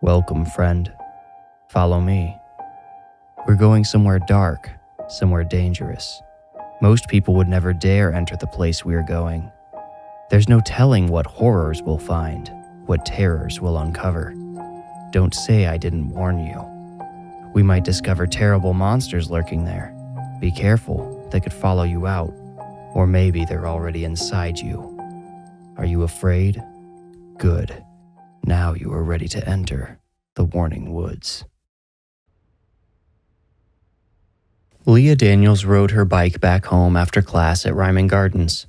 Welcome, friend. Follow me. We're going somewhere dark, somewhere dangerous. Most people would never dare enter the place we are going. There's no telling what horrors we'll find, what terrors we'll uncover. Don't say I didn't warn you. We might discover terrible monsters lurking there. Be careful, they could follow you out, or maybe they're already inside you. Are you afraid? Good. Now you are ready to enter the Warning Woods. Leah Daniels rode her bike back home after class at Ryman Gardens.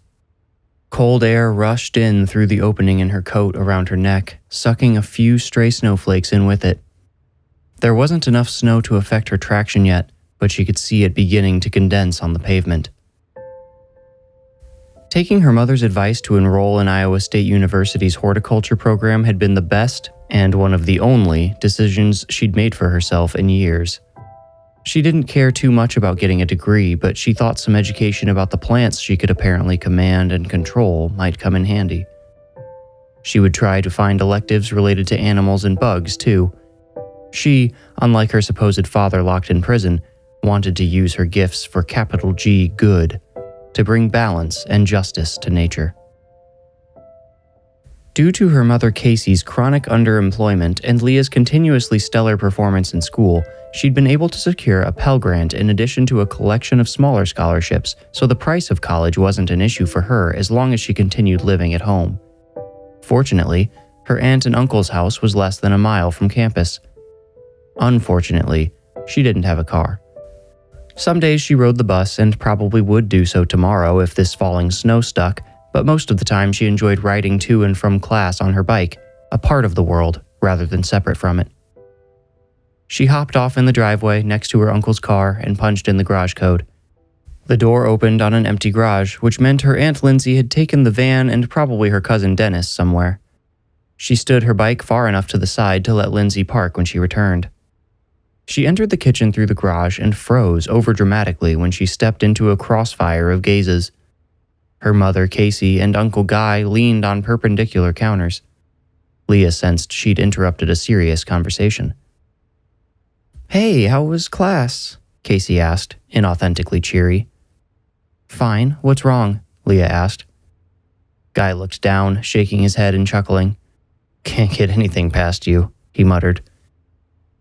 Cold air rushed in through the opening in her coat around her neck, sucking a few stray snowflakes in with it. There wasn't enough snow to affect her traction yet, but she could see it beginning to condense on the pavement. Taking her mother's advice to enroll in Iowa State University's horticulture program had been the best, and one of the only, decisions she'd made for herself in years. She didn't care too much about getting a degree, but she thought some education about the plants she could apparently command and control might come in handy. She would try to find electives related to animals and bugs, too. She, unlike her supposed father locked in prison, wanted to use her gifts for capital G good, to bring balance and justice to nature. Due to her mother Casey's chronic underemployment and Leah's continuously stellar performance in school, she'd been able to secure a Pell Grant in addition to a collection of smaller scholarships, so the price of college wasn't an issue for her as long as she continued living at home. Fortunately, her aunt and uncle's house was less than a mile from campus. Unfortunately, she didn't have a car. Some days she rode the bus and probably would do so tomorrow if this falling snow stuck, but most of the time she enjoyed riding to and from class on her bike, a part of the world rather than separate from it. She hopped off in the driveway next to her uncle's car and punched in the garage code. The door opened on an empty garage, which meant her Aunt Lindsay had taken the van and probably her cousin Dennis somewhere. She stood her bike far enough to the side to let Lindsay park when she returned. She entered the kitchen through the garage and froze overdramatically when she stepped into a crossfire of gazes. Her mother, Casey, and Uncle Guy leaned on perpendicular counters. Leah sensed she'd interrupted a serious conversation. "Hey, how was class?" Casey asked, inauthentically cheery. "Fine, what's wrong?" Leah asked. Guy looked down, shaking his head and chuckling. "Can't get anything past you," he muttered.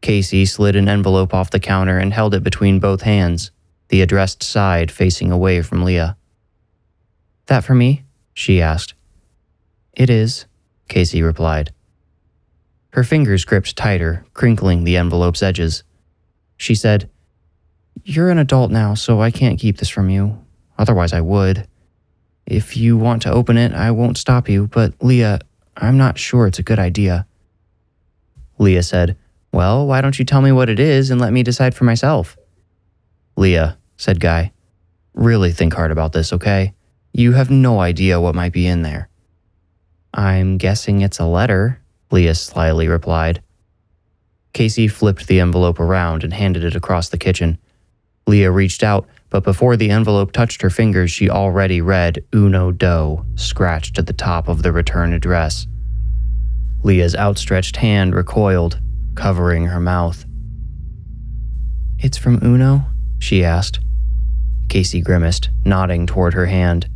Casey slid an envelope off the counter and held it between both hands, the addressed side facing away from Leah. "That for me?" she asked. "It is," Casey replied. Her fingers gripped tighter, crinkling the envelope's edges. She said, "You're an adult now, so I can't keep this from you. Otherwise I would. If you want to open it, I won't stop you, but Leah, I'm not sure it's a good idea." Leah said, "Well, why don't you tell me what it is and let me decide for myself?" "Leah," said Guy, "really think hard about this, okay? You have no idea what might be in there." "I'm guessing it's a letter," Leah slyly replied. Casey flipped the envelope around and handed it across the kitchen. Leah reached out, but before the envelope touched her fingers, she already read Uno Doe scratched at the top of the return address. Leah's outstretched hand recoiled, covering her mouth. "It's from Uno?" she asked. Casey grimaced, nodding toward her hand.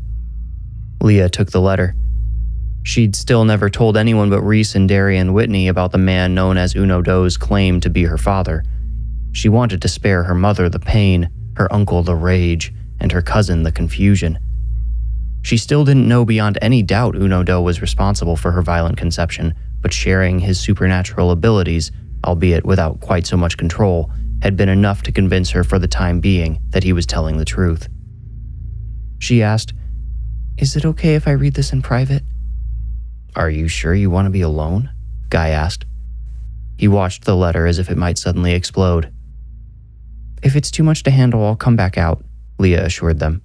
Leah took the letter. She'd still never told anyone but Reese and Darian Whitney about the man known as Uno Doe's claim to be her father. She wanted to spare her mother the pain, her uncle the rage, and her cousin the confusion. She still didn't know beyond any doubt Uno Doe was responsible for her violent conception, but sharing his supernatural abilities, albeit without quite so much control, had been enough to convince her for the time being that he was telling the truth. She asked, "Is it okay if I read this in private?" "Are you sure you want to be alone?" Guy asked. He watched the letter as if it might suddenly explode. "If it's too much to handle, I'll come back out," Leah assured them.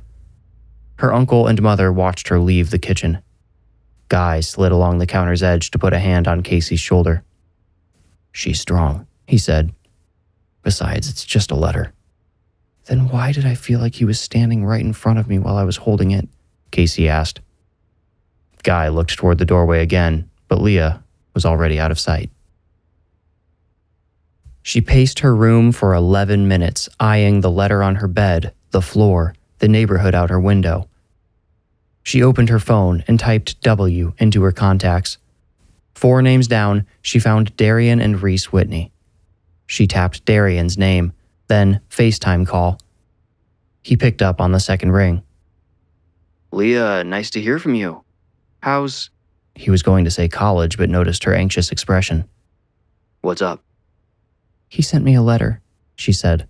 Her uncle and mother watched her leave the kitchen. Guy slid along the counter's edge to put a hand on Casey's shoulder. "She's strong," he said. "Besides, it's just a letter." "Then why did I feel like he was standing right in front of me while I was holding it?" Casey asked. Guy looked toward the doorway again, but Leah was already out of sight. She paced her room for 11 minutes, eyeing the letter on her bed, the floor, the neighborhood out her window. She opened her phone and typed W into her contacts. 4 names down, she found Darian and Reese Whitney. She tapped Darian's name, then FaceTime call. He picked up on the second ring. Leah, nice to hear from you. How's... He was going to say college, but noticed her anxious expression. What's up? He sent me a letter, she said.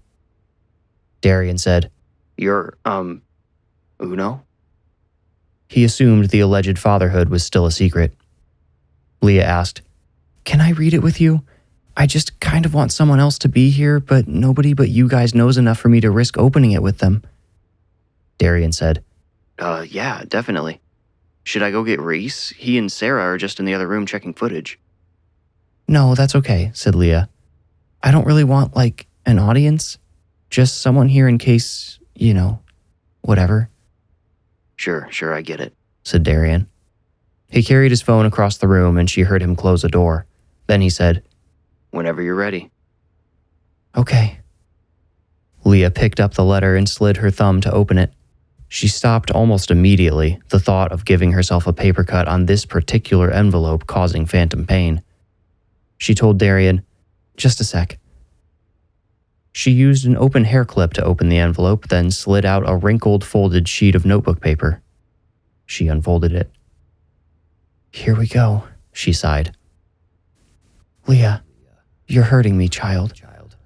Darian said, You're, Uno? He assumed the alleged fatherhood was still a secret. Leah asked, Can I read it with you? I just kind of want someone else to be here, but nobody but you guys knows enough for me to risk opening it with them. Darian said, Yeah, definitely. Should I go get Reese? He and Sarah are just in the other room checking footage. No, that's okay, said Leah. I don't really want, an audience. Just someone here in case, whatever. Sure, I get it, said Darian. He carried his phone across the room and she heard him close a door. Then he said, Whenever you're ready. Okay. Leah picked up the letter and slid her thumb to open it. She stopped almost immediately, the thought of giving herself a paper cut on this particular envelope causing phantom pain. She told Darian, Just a sec. She used an open hair clip to open the envelope, then slid out a wrinkled, folded sheet of notebook paper. She unfolded it. Here we go, she sighed. Leah, you're hurting me, child,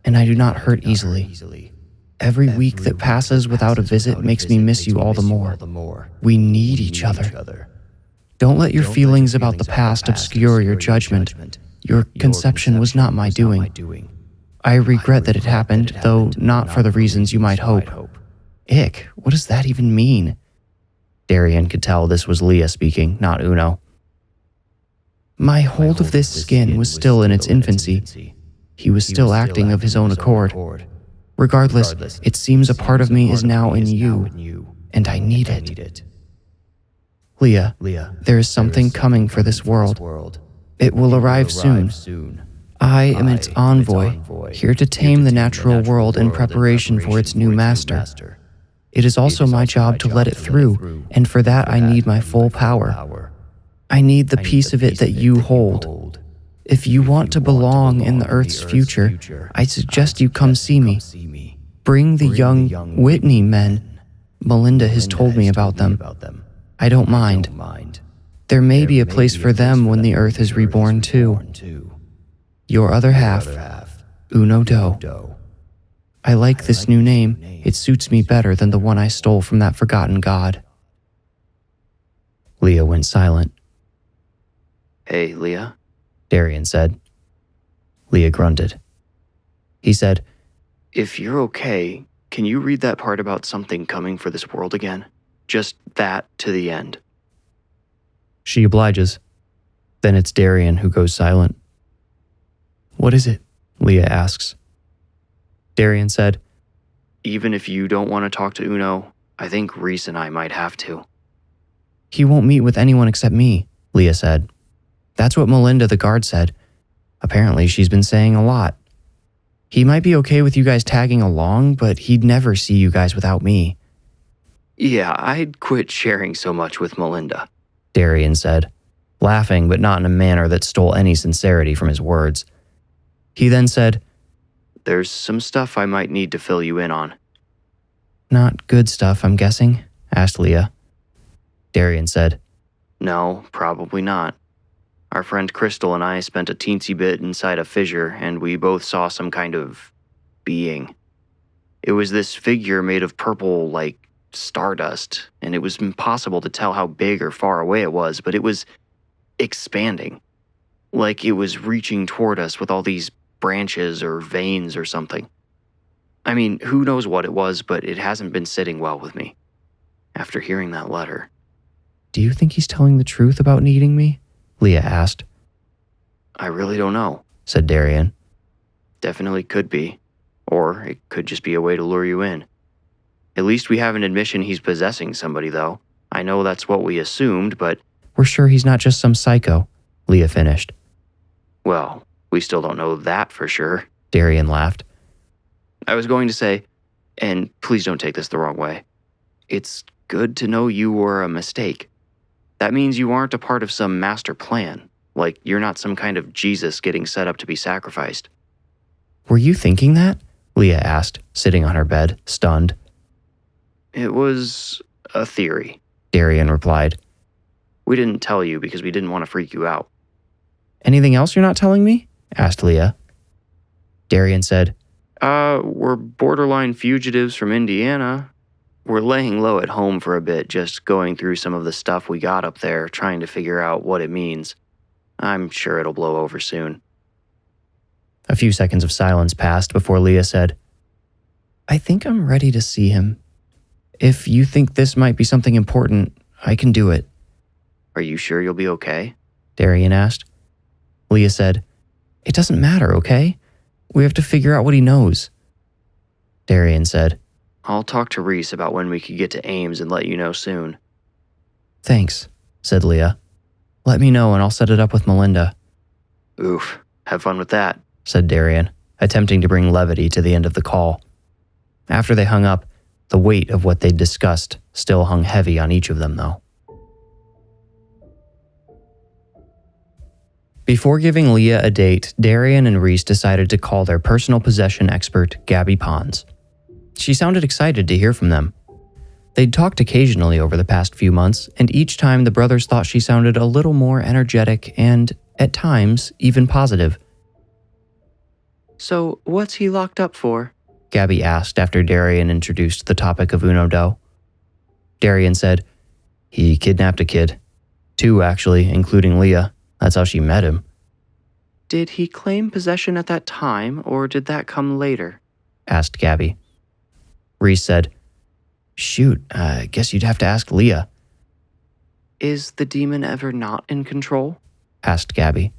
and I do not hurt easily. Every week that passes without a visit makes me miss you all the more. We need each other. Don't let your feelings about the past obscure your judgment. Your conception was not my doing. I regret that it happened, though not for the reasons you might hope. Ick, what does that even mean? Darian could tell this was Leah speaking, not Uno. My hold of this skin was still in its infancy. He was still acting of his own accord. Regardless, it seems a part of me is now in you, and I need it. Leah, there is something coming for this world. It will arrive soon. I am its envoy, here to tame the natural world in preparation for its new master. It is also my job to let it through, and for that I need my full power. I need the piece of it that you hold. If you want to belong in the Earth's future, I suggest you come see me. Bring the young Whitney men. Melinda has told me about them. I don't mind. There may be a place for them when the Earth is reborn too. Your other half, Uno Do. I like this new name. It suits me better than the one I stole from that forgotten god. Leah went silent. Hey, Leah, Darian said. Leah grunted. He said, If you're okay, can you read that part about something coming for this world again? Just that to the end. She obliges. Then it's Darian who goes silent. What is it? Leah asks. Darian said, Even if you don't want to talk to Uno, I think Reese and I might have to. He won't meet with anyone except me, Leah said. That's what Melinda the guard said. Apparently she's been saying a lot. He might be okay with you guys tagging along, but he'd never see you guys without me. Yeah, I'd quit sharing so much with Melinda, Darian said, laughing but not in a manner that stole any sincerity from his words. He then said, There's some stuff I might need to fill you in on. Not good stuff, I'm guessing? Asked Leah. Darian said, No, probably not. Our friend Crystal and I spent a teensy bit inside a fissure, and we both saw some kind of being. It was this figure made of purple, stardust, and it was impossible to tell how big or far away it was, but it was expanding. Like it was reaching toward us with all these branches or veins or something. I mean, who knows what it was, but it hasn't been sitting well with me. After hearing that letter. Do you think he's telling the truth about needing me? Leah asked. I really don't know, said Darian. Definitely could be. Or it could just be a way to lure you in. At least we have an admission he's possessing somebody, though. I know that's what we assumed, but... We're sure he's not just some psycho, Leah finished. Well, we still don't know that for sure, Darian laughed. I was going to say, and please don't take this the wrong way, it's good to know you were a mistake. That means you aren't a part of some master plan, like you're not some kind of Jesus getting set up to be sacrificed. Were you thinking that? Leah asked, sitting on her bed, stunned. It was a theory, Darian replied. We didn't tell you because we didn't want to freak you out. Anything else you're not telling me? Asked Leah. Darian said, We're borderline fugitives from Indiana. We're laying low at home for a bit, just going through some of the stuff we got up there, trying to figure out what it means. I'm sure it'll blow over soon. A few seconds of silence passed before Leah said, I think I'm ready to see him. If you think this might be something important, I can do it. Are you sure you'll be okay? Darian asked. Leah said, It doesn't matter, okay? We have to figure out what he knows. Darian said, I'll talk to Reese about when we could get to Ames and let you know soon. Thanks, said Leah. Let me know and I'll set it up with Melinda. Oof, have fun with that, said Darian, attempting to bring levity to the end of the call. After they hung up, the weight of what they'd discussed still hung heavy on each of them, though. Before giving Leah a date, Darian and Reese decided to call their personal possession expert, Gabby Pons. She sounded excited to hear from them. They'd talked occasionally over the past few months, and each time the brothers thought she sounded a little more energetic and, at times, even positive. So, what's he locked up for? Gabby asked after Darian introduced the topic of Uno dough. Darian said, He kidnapped a kid. 2, actually, including Leah. That's how she met him. Did he claim possession at that time, or did that come later? Asked Gabby. Reese said, Shoot, I guess you'd have to ask Leah. Is the demon ever not in control? Asked Gabby.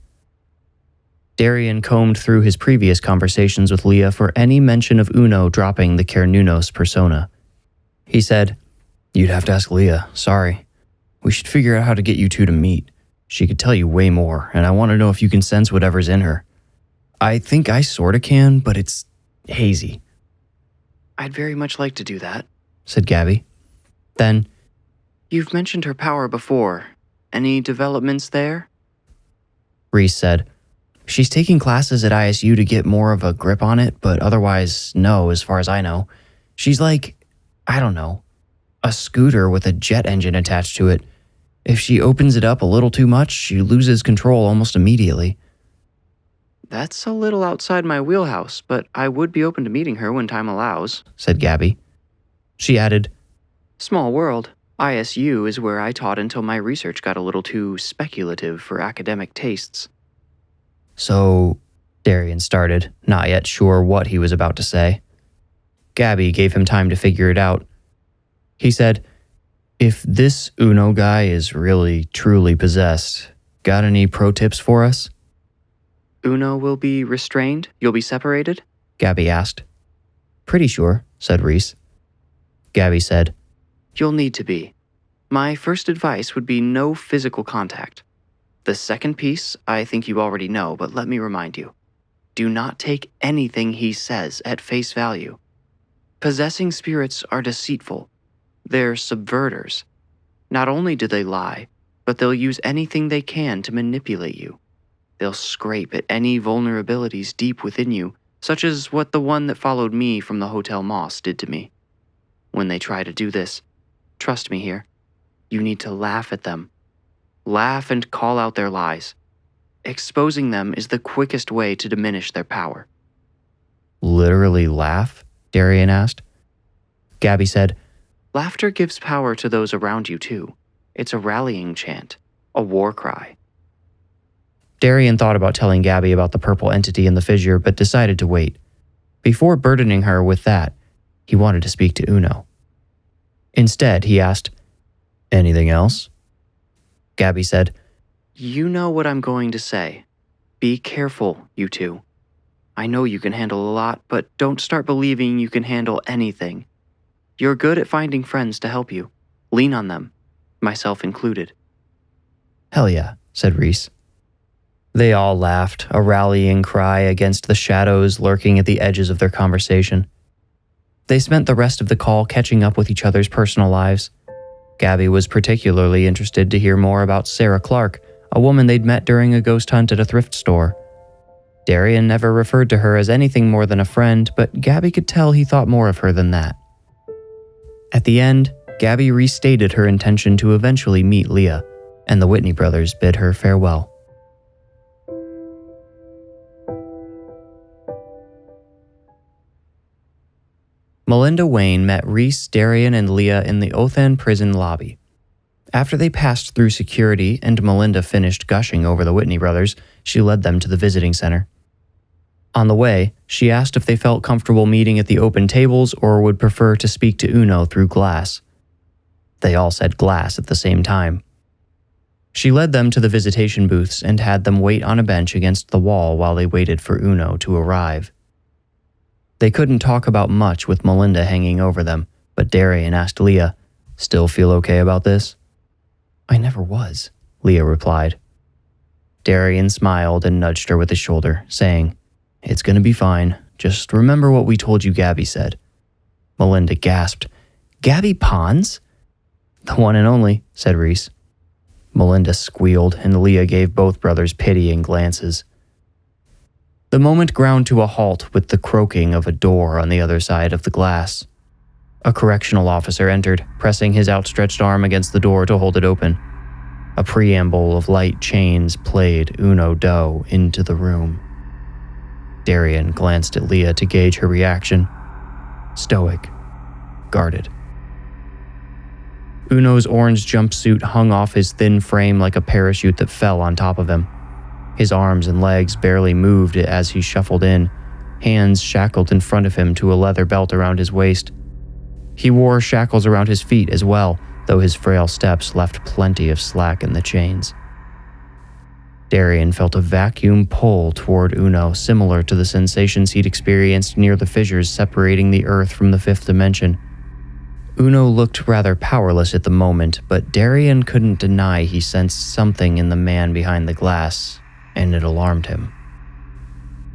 Darian combed through his previous conversations with Leah for any mention of Uno dropping the Cernunos persona. He said, You'd have to ask Leah, sorry. We should figure out how to get you two to meet. She could tell you way more, and I want to know if you can sense whatever's in her. I think I sorta can, but it's hazy. I'd very much like to do that, said Gabby. Then, You've mentioned her power before. Any developments there? Reese said, She's taking classes at ISU to get more of a grip on it, but otherwise, no, as far as I know. She's like, I don't know, a scooter with a jet engine attached to it. If she opens it up a little too much, she loses control almost immediately. That's a little outside my wheelhouse, but I would be open to meeting her when time allows, said Gabby. She added, Small world. ISU is where I taught until my research got a little too speculative for academic tastes. So, Darian started, not yet sure what he was about to say. Gabby gave him time to figure it out. He said, If this Uno guy is really, truly possessed, got any pro tips for us? Uno will be restrained? You'll be separated? Gabby asked. Pretty sure, said Reese. Gabby said, You'll need to be. My first advice would be no physical contact. The second piece, I think you already know, but let me remind you. Do not take anything he says at face value. Possessing spirits are deceitful. They're subverters. Not only do they lie, but they'll use anything they can to manipulate you. They'll scrape at any vulnerabilities deep within you, such as what the one that followed me from the Hotel Moss did to me. When they try to do this, trust me here, you need to laugh at them. Laugh and call out their lies. Exposing them is the quickest way to diminish their power. Literally laugh? Darian asked. Gabby said, Laughter gives power to those around you too. It's a rallying chant, a war cry. Darian thought about telling Gabby about the purple entity in the fissure, but decided to wait. Before burdening her with that, he wanted to speak to Uno. Instead, he asked, Anything else? Gabby said, You know what I'm going to say. Be careful, you two. I know you can handle a lot, but don't start believing you can handle anything. You're good at finding friends to help you. Lean on them, myself included. Hell yeah, said Reese. They all laughed, a rallying cry against the shadows lurking at the edges of their conversation. They spent the rest of the call catching up with each other's personal lives. Gabby was particularly interested to hear more about Sarah Clark, a woman they'd met during a ghost hunt at a thrift store. Darian never referred to her as anything more than a friend, but Gabby could tell he thought more of her than that. At the end, Gabby restated her intention to eventually meet Leah, and the Whitney brothers bid her farewell. Melinda Wayne met Reese, Darian, and Leah in the Othan prison lobby. After they passed through security and Melinda finished gushing over the Whitney brothers, she led them to the visiting center. On the way, she asked if they felt comfortable meeting at the open tables or would prefer to speak to Uno through glass. They all said glass at the same time. She led them to the visitation booths and had them wait on a bench against the wall while they waited for Uno to arrive. They couldn't talk about much with Melinda hanging over them, but Darian asked Leah, "Still feel okay about this?" "I never was," Leah replied. Darian smiled and nudged her with his shoulder, saying, "It's gonna be fine. Just remember what we told you Gabby said." Melinda gasped. "Gabby Pons?" "The one and only," said Reese. Melinda squealed, and Leah gave both brothers pitying glances. The moment ground to a halt with the croaking of a door on the other side of the glass. A correctional officer entered, pressing his outstretched arm against the door to hold it open. A preamble of light chains played Uno Do into the room. Darian glanced at Leah to gauge her reaction. Stoic. Guarded. Uno's orange jumpsuit hung off his thin frame like a parachute that fell on top of him. His arms and legs barely moved as he shuffled in, hands shackled in front of him to a leather belt around his waist. He wore shackles around his feet as well, though his frail steps left plenty of slack in the chains. Darian felt a vacuum pull toward Uno, similar to the sensations he'd experienced near the fissures separating the Earth from the fifth dimension. Uno looked rather powerless at the moment, but Darian couldn't deny he sensed something in the man behind the glass, and it alarmed him.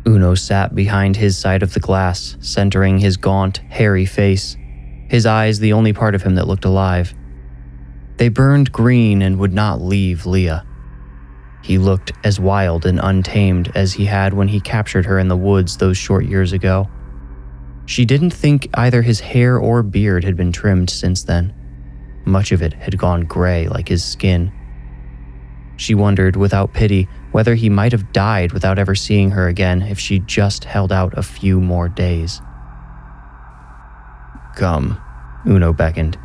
Uno sat behind his side of the glass, centering his gaunt, hairy face, his eyes the only part of him that looked alive. They burned green and would not leave Leah. He looked as wild and untamed as he had when he captured her in the woods those short years ago. She didn't think either his hair or beard had been trimmed since then. Much of it had gone gray like his skin. She wondered without pity whether he might have died without ever seeing her again if she just held out a few more days. "Come," Uno beckoned.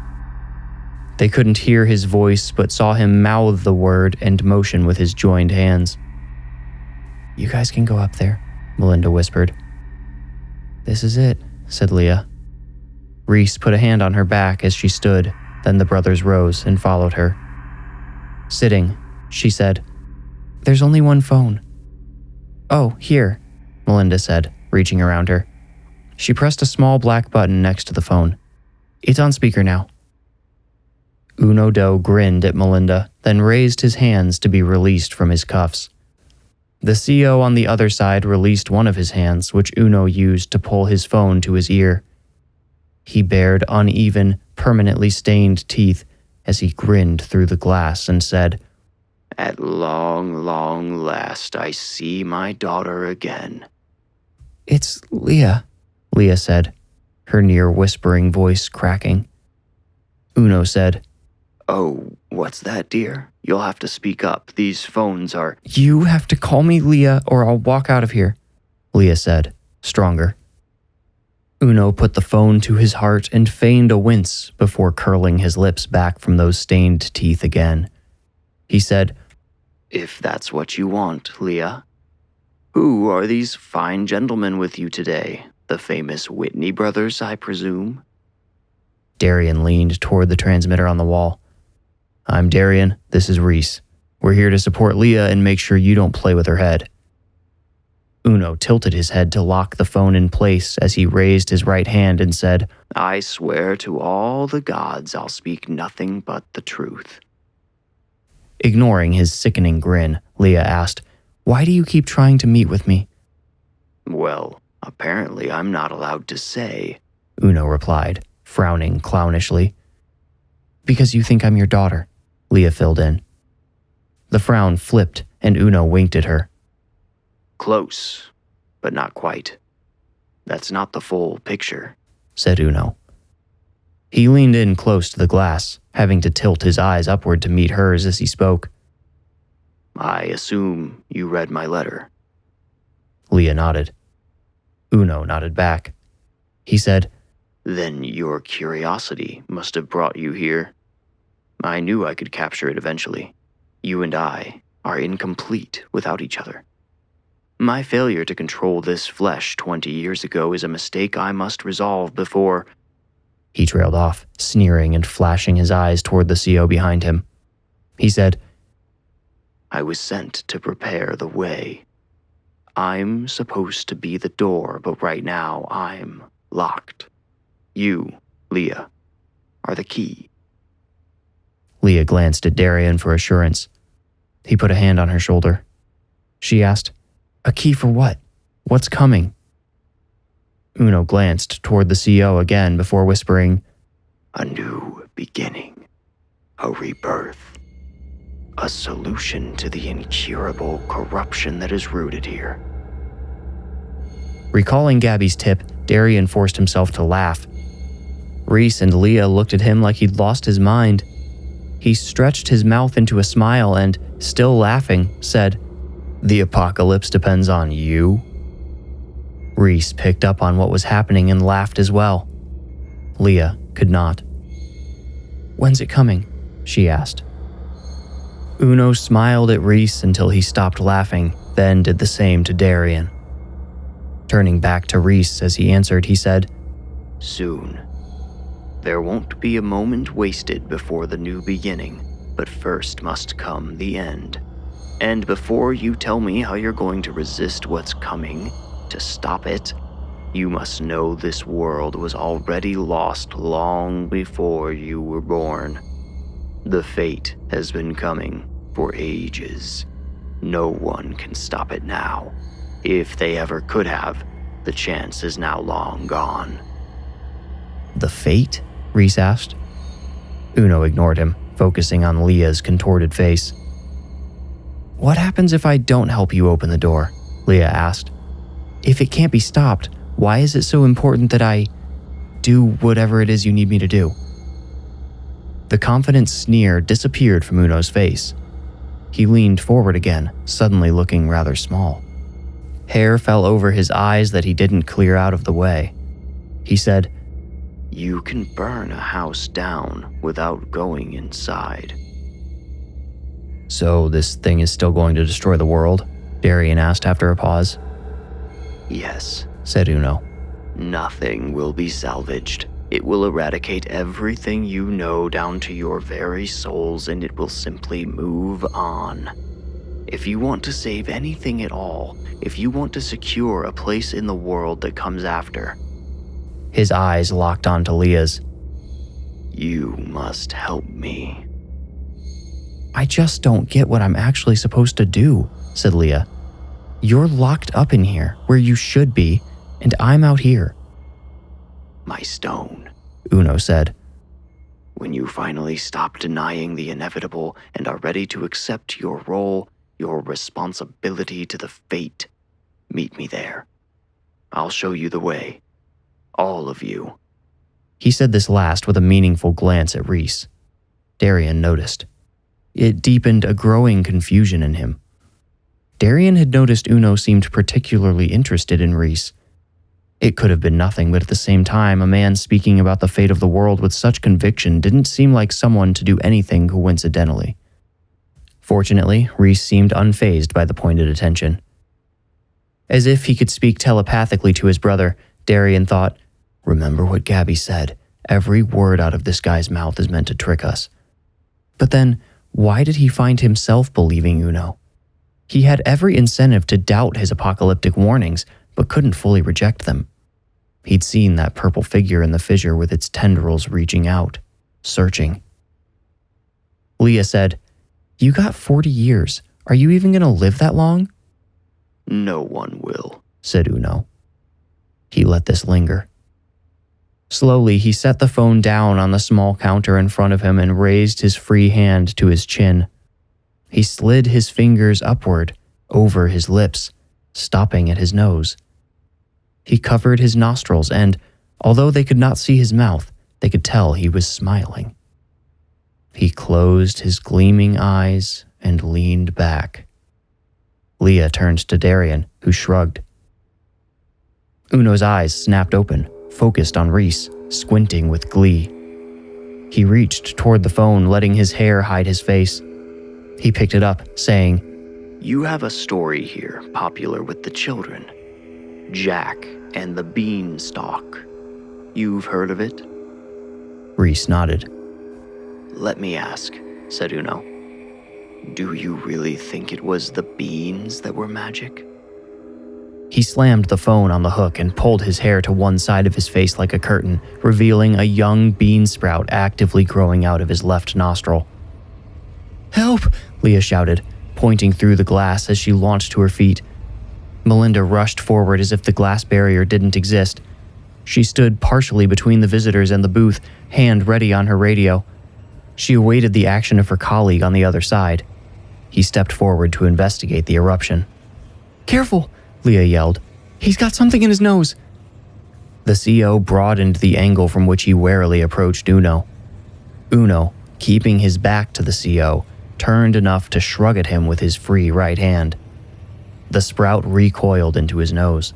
They couldn't hear his voice, but saw him mouth the word and motion with his joined hands. "You guys can go up there," Melinda whispered. "This is it," said Leah. Reese put a hand on her back as she stood, then the brothers rose and followed her. Sitting, she said, "There's only one phone." "Oh, here," Melinda said, reaching around her. She pressed a small black button next to the phone. "It's on speaker now." Uno Do grinned at Melinda, then raised his hands to be released from his cuffs. The CO on the other side released one of his hands, which Uno used to pull his phone to his ear. He bared uneven, permanently stained teeth as he grinned through the glass and said, "At long, long last, I see my daughter again." "It's Leah," Leah said, her near-whispering voice cracking. Uno said, "Oh, what's that, dear? You'll have to speak up. These phones are—" "You have to call me Leah or I'll walk out of here," Leah said, stronger. Uno put the phone to his heart and feigned a wince before curling his lips back from those stained teeth again. He said, "If that's what you want, Leah. Who are these fine gentlemen with you today? The famous Whitney brothers, I presume?" Darian leaned toward the transmitter on the wall. "I'm Darian, this is Reese. We're here to support Leah and make sure you don't play with her head." Uno tilted his head to lock the phone in place as he raised his right hand and said, "I swear to all the gods I'll speak nothing but the truth." Ignoring his sickening grin, Leah asked, Why do you keep trying to meet with me?" "Well, apparently I'm not allowed to say," Uno replied, frowning clownishly. "Because you think I'm your daughter," Leah filled in. The frown flipped and Uno winked at her. "Close, but not quite. That's not the full picture," said Uno. He leaned in close to the glass, having to tilt his eyes upward to meet hers as he spoke. "I assume you read my letter." Leah nodded. Uno nodded back. He said, "Then your curiosity must have brought you here. I knew I could capture it eventually. You and I are incomplete without each other. My failure to control this flesh 20 years ago is a mistake I must resolve before—" He trailed off, sneering and flashing his eyes toward the CO behind him. He said, "I was sent to prepare the way. I'm supposed to be the door, but right now I'm locked. You, Leah, are the key." Leah glanced at Darian for assurance. He put a hand on her shoulder. She asked, "A key for what? What's coming?" Uno glanced toward the CO again before whispering, "A new beginning. A rebirth. A solution to the incurable corruption that is rooted here." Recalling Gabby's tip, Darian forced himself to laugh. Reese and Leah looked at him like he'd lost his mind. He stretched his mouth into a smile and, still laughing, said, "The apocalypse depends on you?" Reese picked up on what was happening and laughed as well. Leah could not. "When's it coming?" she asked. Uno smiled at Reese until he stopped laughing, then did the same to Darian. Turning back to Reese as he answered, he said, "Soon. There won't be a moment wasted before the new beginning, but first must come the end. And before you tell me how you're going to resist what's coming, to stop it, you must know this world was already lost long before you were born. The fate has been coming for ages. No one can stop it now. If they ever could have, the chance is now long gone." "The fate?" Reese asked. Uno ignored him, focusing on Leah's contorted face. "What happens if I don't help you open the door?" Leah asked. "If it can't be stopped, why is it so important that I do whatever it is you need me to do?" The confident sneer disappeared from Uno's face. He leaned forward again, suddenly looking rather small. Hair fell over his eyes that he didn't clear out of the way. He said, "You can burn a house down without going inside." "So this thing is still going to destroy the world?" Darian asked after a pause. "Yes," said Uno. "Nothing will be salvaged. It will eradicate everything you know down to your very souls, and it will simply move on. If you want to save anything at all, if you want to secure a place in the world that comes after—" His eyes locked onto Leah's. "You must help me." "I just don't get what I'm actually supposed to do," said Leah. "You're locked up in here, where you should be, and I'm out here." "My stone," Uno said. "When you finally stop denying the inevitable and are ready to accept your role, your responsibility to the fate, meet me there. I'll show you the way. All of you." He said this last with a meaningful glance at Reese. Darian noticed. It deepened a growing confusion in him. Darian had noticed Uno seemed particularly interested in Reese. It could have been nothing, but at the same time, a man speaking about the fate of the world with such conviction didn't seem like someone to do anything coincidentally. Fortunately, Reese seemed unfazed by the pointed attention. As if he could speak telepathically to his brother, Darian thought, "Remember what Gabby said. Every word out of this guy's mouth is meant to trick us." But then, why did he find himself believing Uno? He had every incentive to doubt his apocalyptic warnings, but couldn't fully reject them. He'd seen that purple figure in the fissure with its tendrils reaching out, searching. Leah said, "You got 40 years. Are you even going to live that long?" No one will, said Uno. He let this linger. Slowly, he set the phone down on the small counter in front of him and raised his free hand to his chin. He slid his fingers upward, over his lips, stopping at his nose. He covered his nostrils and, although they could not see his mouth, they could tell he was smiling. He closed his gleaming eyes and leaned back. Leah turned to Darian, who shrugged. Uno's eyes snapped open, focused on Reese, squinting with glee. He reached toward the phone, letting his hair hide his face. He picked it up, saying, "You have a story here popular with the children. Jack and the Beanstalk. You've heard of it?" Reese nodded. "Let me ask," said Uno. "Do you really think it was the beans that were magic?" He slammed the phone on the hook and pulled his hair to one side of his face like a curtain, revealing a young bean sprout actively growing out of his left nostril. "Help!" Leah shouted, pointing through the glass as she launched to her feet. Melinda rushed forward as if the glass barrier didn't exist. She stood partially between the visitors and the booth, hand ready on her radio. She awaited the action of her colleague on the other side. He stepped forward to investigate the eruption. "Careful!" Leah yelled. "He's got something in his nose!" The CO broadened the angle from which he warily approached Uno. Uno, keeping his back to the CO, turned enough to shrug at him with his free right hand. The sprout recoiled into his nose.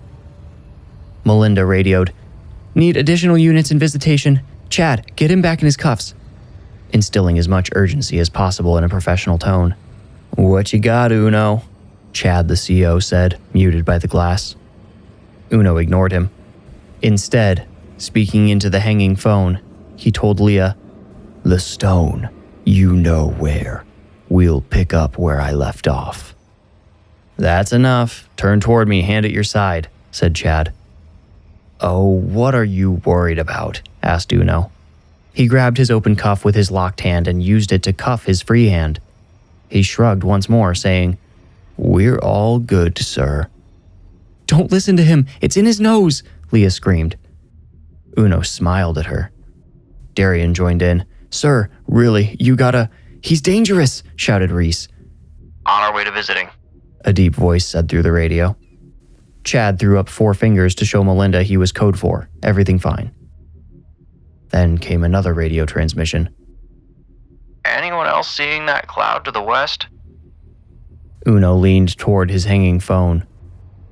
Melinda radioed, "Need additional units in visitation. Chad, get him back in his cuffs," instilling as much urgency as possible in a professional tone. "What you got, Uno?" Chad the CO said, muted by the glass. Uno ignored him. Instead, speaking into the hanging phone, he told Leah, "The stone, you know where. We'll pick up where I left off." "That's enough. Turn toward me, hand at your side," said Chad. "Oh, what are you worried about?" asked Uno. He grabbed his open cuff with his locked hand and used it to cuff his free hand. He shrugged once more, saying, "We're all good, sir." "Don't listen to him. It's in his nose," Leah screamed. Uno smiled at her. Darian joined in. "Sir, really, you gotta... He's dangerous," shouted Reese. "On our way to visiting," a deep voice said through the radio. Chad threw up 4 fingers to show Melinda he was code 4. Everything fine. Then came another radio transmission. "Anyone else seeing that cloud to the west?" Uno leaned toward his hanging phone.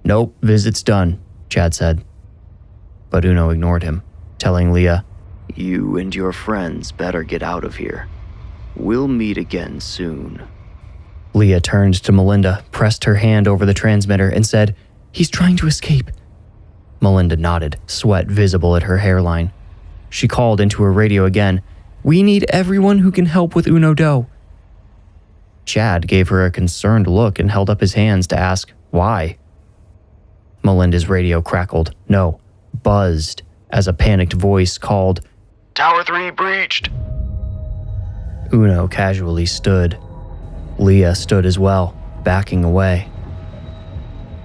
"Nope, visit's done," Chad said. But Uno ignored him, telling Leah, "You and your friends better get out of here. We'll meet again soon." Leah turned to Melinda, pressed her hand over the transmitter, and said, "He's trying to escape." Melinda nodded, sweat visible at her hairline. She called into her radio again, "We need everyone who can help with Uno Doe." Chad gave her a concerned look and held up his hands to ask, why? Melinda's radio crackled, no, buzzed, as a panicked voice called, "Tower 3 breached!" Uno casually stood. Leah stood as well, backing away.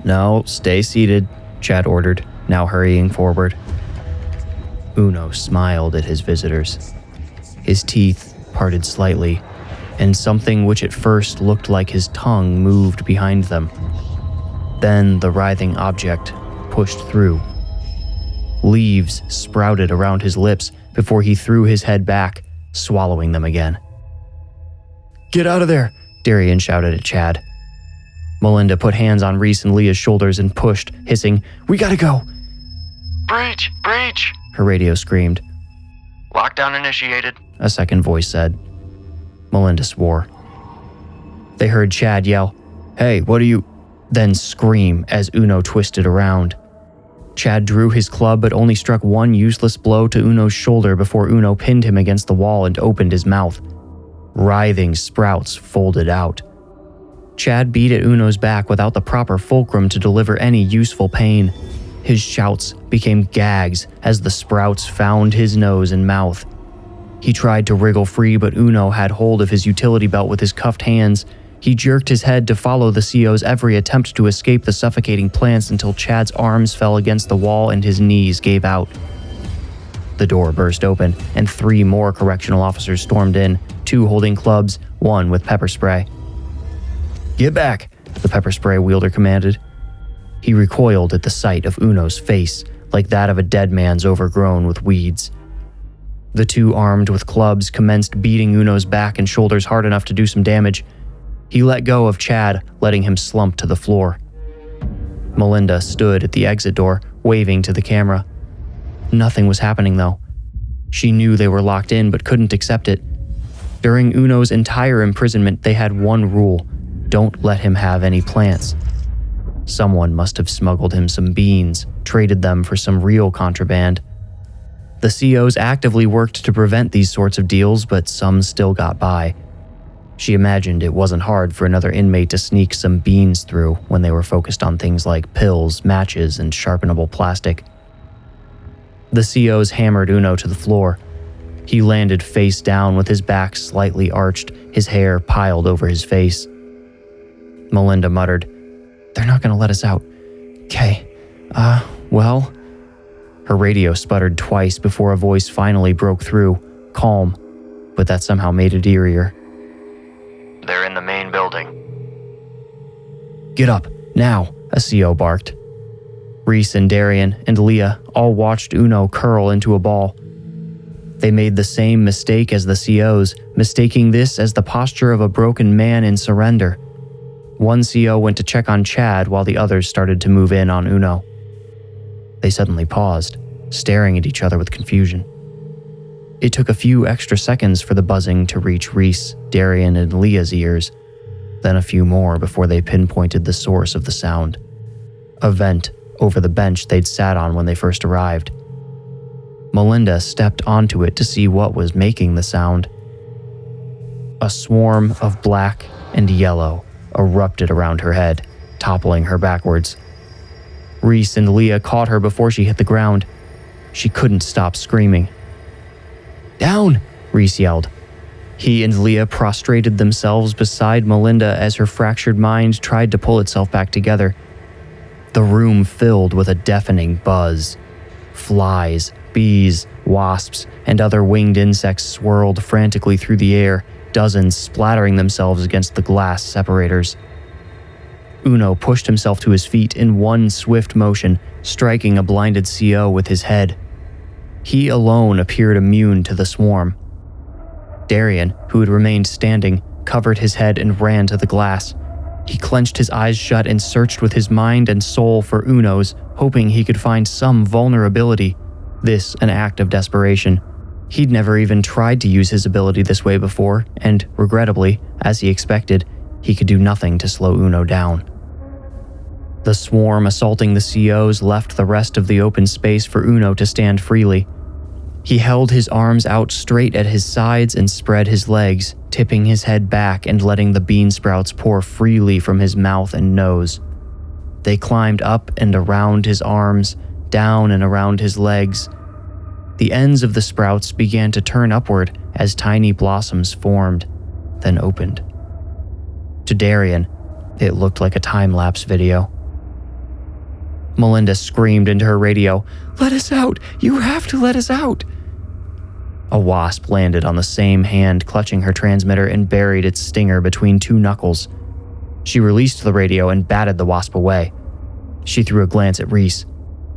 "No, stay seated," Chad ordered, now hurrying forward. Uno smiled at his visitors. His teeth parted slightly, and something which at first looked like his tongue moved behind them. Then the writhing object pushed through. Leaves sprouted around his lips before he threw his head back, swallowing them again. "Get out of there!" Darian shouted at Chad. Melinda put hands on Reese and Leah's shoulders and pushed, hissing, "We gotta go!" "Breach! Breach!" her radio screamed. "Lockdown initiated," a second voice said. Melinda swore. They heard Chad yell, "Hey, what are you?" then scream as Uno twisted around. Chad drew his club but only struck one useless blow to Uno's shoulder before Uno pinned him against the wall and opened his mouth. Writhing sprouts folded out. Chad beat at Uno's back without the proper fulcrum to deliver any useful pain. His shouts became gags as the sprouts found his nose and mouth. He tried to wriggle free, but Uno had hold of his utility belt with his cuffed hands. He jerked his head to follow the CO's every attempt to escape the suffocating plants until Chad's arms fell against the wall and his knees gave out. The door burst open, and 3 more correctional officers stormed in, 2 holding clubs, 1 with pepper spray. "Get back," the pepper spray wielder commanded. He recoiled at the sight of Uno's face, like that of a dead man's overgrown with weeds. The 2 armed with clubs commenced beating Uno's back and shoulders hard enough to do some damage. He let go of Chad, letting him slump to the floor. Melinda stood at the exit door, waving to the camera. Nothing was happening, though. She knew they were locked in, but couldn't accept it. During Uno's entire imprisonment, they had one rule: don't let him have any plants. Someone must have smuggled him some beans, traded them for some real contraband. The COs actively worked to prevent these sorts of deals, but some still got by. She imagined it wasn't hard for another inmate to sneak some beans through when they were focused on things like pills, matches, and sharpenable plastic. The COs hammered Uno to the floor. He landed face down with his back slightly arched, his hair piled over his face. Melinda muttered, "They're not going to let us out. Okay, well..." Her radio sputtered twice before a voice finally broke through, calm, but that somehow made it eerier. "They're in the main building." "Get up, now," a CO barked. Reese and Darian and Leah all watched Uno curl into a ball. They made the same mistake as the COs, mistaking this as the posture of a broken man in surrender. One CO went to check on Chad while the others started to move in on Uno. They suddenly paused, staring at each other with confusion. It took a few extra seconds for the buzzing to reach Reese, Darian, and Leah's ears, then a few more before they pinpointed the source of the sound. A vent over the bench they'd sat on when they first arrived. Melinda stepped onto it to see what was making the sound. A swarm of black and yellow erupted around her head, toppling her backwards. Reese and Leah caught her before she hit the ground. She couldn't stop screaming. "Down!" Reese yelled. He and Leah prostrated themselves beside Melinda as her fractured mind tried to pull itself back together. The room filled with a deafening buzz. Flies, bees, wasps, and other winged insects swirled frantically through the air, dozens splattering themselves against the glass separators. Uno pushed himself to his feet in one swift motion, striking a blinded CO with his head. He alone appeared immune to the swarm. Darian, who had remained standing, covered his head and ran to the glass. He clenched his eyes shut and searched with his mind and soul for Uno's, hoping he could find some vulnerability. This an act of desperation. He'd never even tried to use his ability this way before, and regrettably, as he expected, he could do nothing to slow Uno down. The swarm assaulting the COs left the rest of the open space for Uno to stand freely. He held his arms out straight at his sides and spread his legs, tipping his head back and letting the bean sprouts pour freely from his mouth and nose. They climbed up and around his arms, down and around his legs. The ends of the sprouts began to turn upward as tiny blossoms formed, then opened. To Darian, it looked like a time-lapse video. Melinda screamed into her radio, "Let us out! You have to let us out!" A wasp landed on the same hand clutching her transmitter and buried its stinger between 2 knuckles. She released the radio and batted the wasp away. She threw a glance at Reese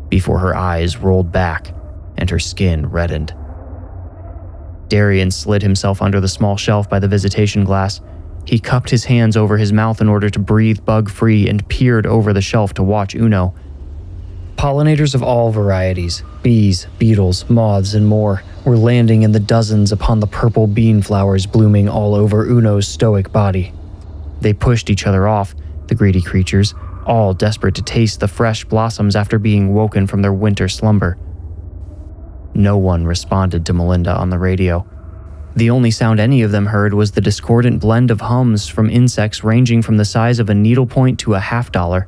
before her eyes rolled back and her skin reddened. Darian slid himself under the small shelf by the visitation glass. He cupped his hands over his mouth in order to breathe bug-free and peered over the shelf to watch Uno. Pollinators of all varieties, bees, beetles, moths, and more, were landing in the dozens upon the purple bean flowers blooming all over Uno's stoic body. They pushed each other off, the greedy creatures, all desperate to taste the fresh blossoms after being woken from their winter slumber. No one responded to Melinda on the radio. The only sound any of them heard was the discordant blend of hums from insects ranging from the size of a needlepoint to a $50.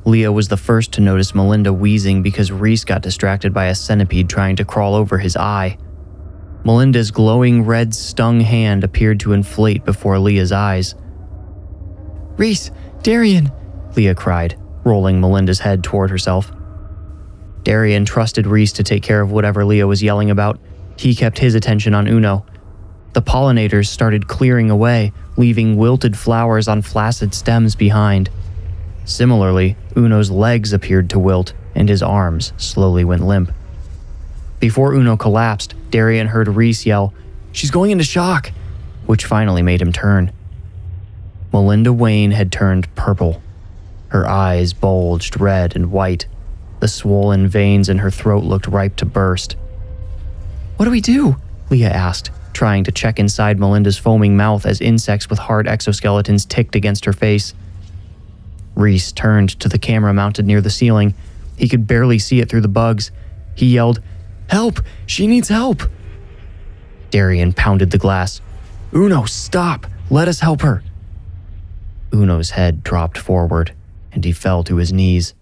Leah was the first to notice Melinda wheezing because Reese got distracted by a centipede trying to crawl over his eye. Melinda's glowing red stung hand appeared to inflate before Leah's eyes. Reese! Darian! Leah cried, rolling Melinda's head toward herself. Darian trusted Reese to take care of whatever Leah was yelling about. He kept his attention on Uno. The pollinators started clearing away, leaving wilted flowers on flaccid stems behind. Similarly, Uno's legs appeared to wilt, and his arms slowly went limp. Before Uno collapsed, Darian heard Reese yell, "She's going into shock," which finally made him turn. Melinda Wayne had turned purple. Her eyes bulged red and white. The swollen veins in her throat looked ripe to burst. "What do we do?" Leah asked, trying to check inside Melinda's foaming mouth as insects with hard exoskeletons ticked against her face. Reese turned to the camera mounted near the ceiling. He could barely see it through the bugs. He yelled, "Help! She needs help!" Darian pounded the glass. "Uno, stop! Let us help her!" Uno's head dropped forward, and he fell to his knees.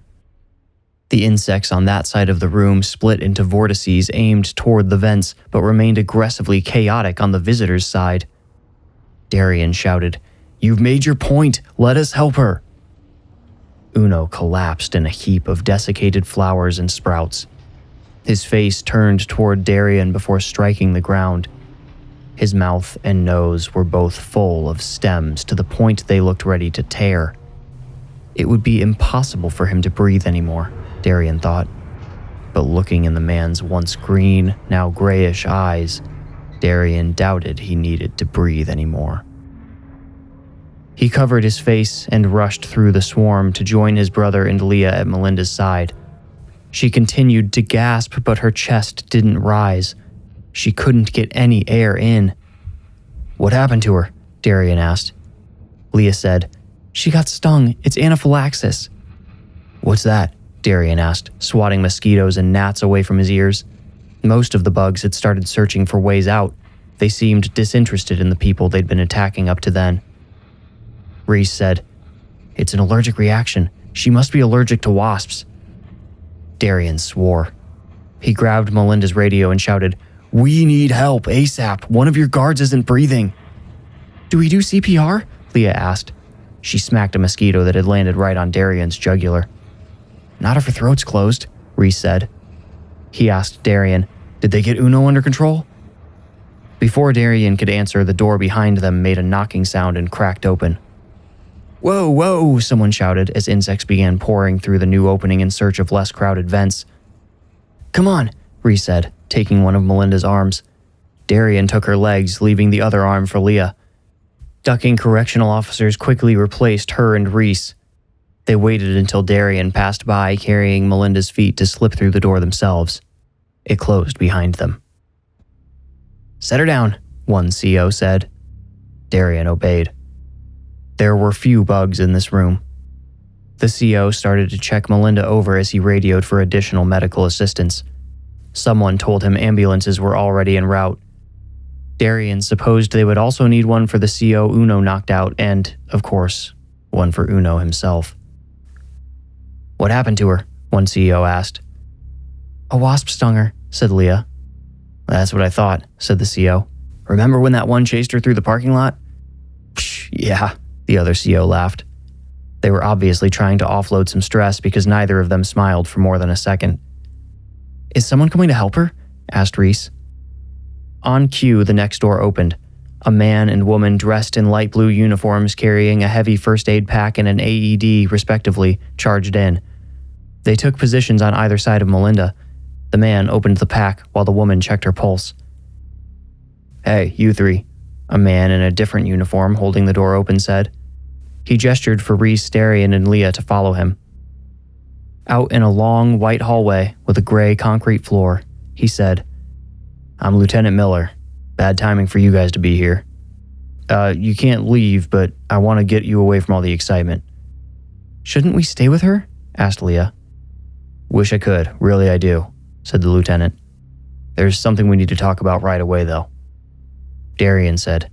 The insects on that side of the room split into vortices aimed toward the vents, but remained aggressively chaotic on the visitor's side. Darian shouted, "You've made your point. Let us help her." Uno collapsed in a heap of desiccated flowers and sprouts. His face turned toward Darian before striking the ground. His mouth and nose were both full of stems to the point they looked ready to tear. It would be impossible for him to breathe anymore, Darian thought. But looking in the man's once green, now grayish eyes, Darian doubted he needed to breathe anymore. He covered his face and rushed through the swarm to join his brother and Leah at Melinda's side. She continued to gasp, but her chest didn't rise. She couldn't get any air in. "What happened to her?" Darian asked. Leah said, "She got stung. It's anaphylaxis." "What's that?" Darian asked, swatting mosquitoes and gnats away from his ears. Most of the bugs had started searching for ways out. They seemed disinterested in the people they'd been attacking up to then. Reese said, "It's an allergic reaction. She must be allergic to wasps." Darian swore. He grabbed Melinda's radio and shouted, "We need help, ASAP. One of your guards isn't breathing." "Do we do CPR?" Leah asked. She smacked a mosquito that had landed right on Darian's jugular. "Not if her throat's closed," Reese said. He asked Darian, "Did they get Uno under control?" Before Darian could answer, the door behind them made a knocking sound and cracked open. "Whoa, whoa," someone shouted as insects began pouring through the new opening in search of less crowded vents. "Come on," Reese said, taking one of Melinda's arms. Darian took her legs, leaving the other arm for Leah. Ducking correctional officers quickly replaced her and Reese. They waited until Darian passed by, carrying Melinda's feet to slip through the door themselves. It closed behind them. "Set her down," one CO said. Darian obeyed. There were few bugs in this room. The CO started to check Melinda over as he radioed for additional medical assistance. Someone told him ambulances were already en route. Darian supposed they would also need one for the CO Uno knocked out and, of course, one for Uno himself. "What happened to her?" one CEO asked. "A wasp stung her," said Leah. "That's what I thought," said the CO. "Remember when that one chased her through the parking lot?" "Psh, yeah," the other CO laughed. They were obviously trying to offload some stress because neither of them smiled for more than a second. "Is someone coming to help her?" asked Reese. On cue, the next door opened. A man and woman dressed in light blue uniforms carrying a heavy first aid pack and an AED, respectively, charged in. They took positions on either side of Melinda. The man opened the pack while the woman checked her pulse. "Hey, you three," a man in a different uniform holding the door open said. He gestured for Reese, Darian, and Leah to follow him. Out in a long, white hallway with a gray concrete floor, he said, "I'm Lieutenant Miller. Bad timing for you guys to be here. You can't leave, but I want to get you away from all the excitement." "Shouldn't we stay with her?" asked Leah. "Wish I could, really I do," said the lieutenant. "There's something we need to talk about right away, though." Darian said,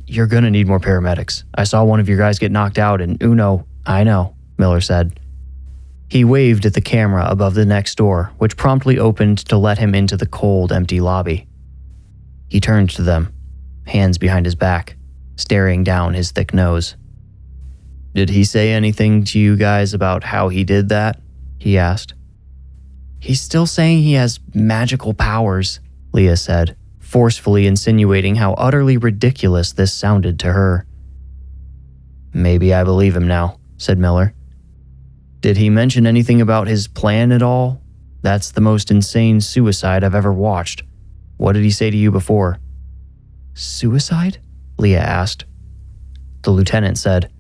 "You're gonna need more paramedics. I saw one of your guys get knocked out and Uno..." "I know," Miller said. He waved at the camera above the next door, which promptly opened to let him into the cold, empty lobby. He turned to them, hands behind his back, staring down his thick nose. Did he say anything to you guys about how he did that? He asked. He's still saying he has magical powers, Leah said, forcefully insinuating how utterly ridiculous this sounded to her. Maybe I believe him now, said Miller. Did he mention anything about his plan at all? That's the most insane suicide I've ever watched. What did he say to you before? Suicide? Leah asked. The lieutenant said,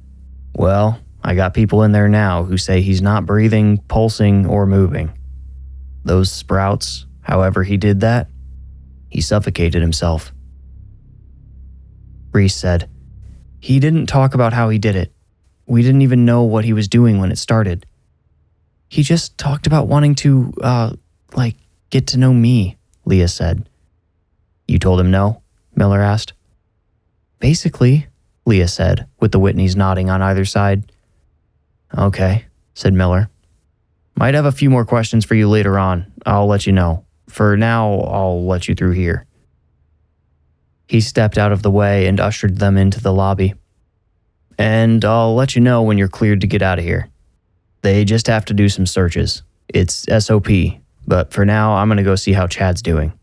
Well, I got people in there now who say he's not breathing, pulsing, or moving. Those sprouts, however he did that, he suffocated himself. Reese said, He didn't talk about how he did it. We didn't even know what he was doing when it started. He just talked about wanting to, get to know me, Leah said. You told him no? Miller asked. Basically, Leah said, with the Whitneys nodding on either side. Okay, said Miller. Might have a few more questions for you later on. I'll let you know. For now, I'll let you through here. He stepped out of the way and ushered them into the lobby. And I'll let you know when you're cleared to get out of here. They just have to do some searches. It's SOP, but for now, I'm going to go see how Chad's doing.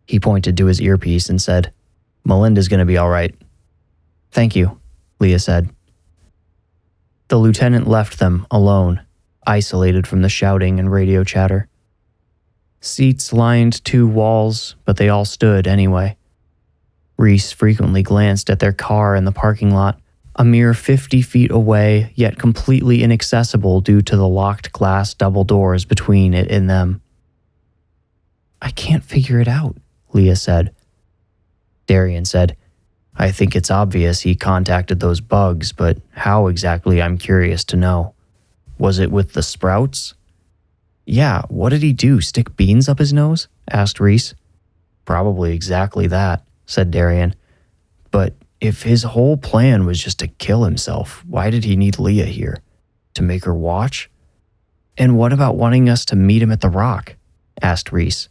He pointed to his earpiece and said, Melinda's going to be all right. Thank you, Leah said. The lieutenant left them alone, isolated from the shouting and radio chatter. Seats lined two walls, but they all stood anyway. Reese frequently glanced at their car in the parking lot, a mere 50 feet away, yet completely inaccessible due to the locked glass double doors between it and them. I can't figure it out, Leah said. Darian said, I think it's obvious he contacted those bugs, but how exactly I'm curious to know. Was it with the sprouts? Yeah, what did he do, stick beans up his nose? Asked Reese. Probably exactly that, said Darian. But if his whole plan was just to kill himself, why did he need Leah here? To make her watch? And what about wanting us to meet him at the rock? Asked Reese.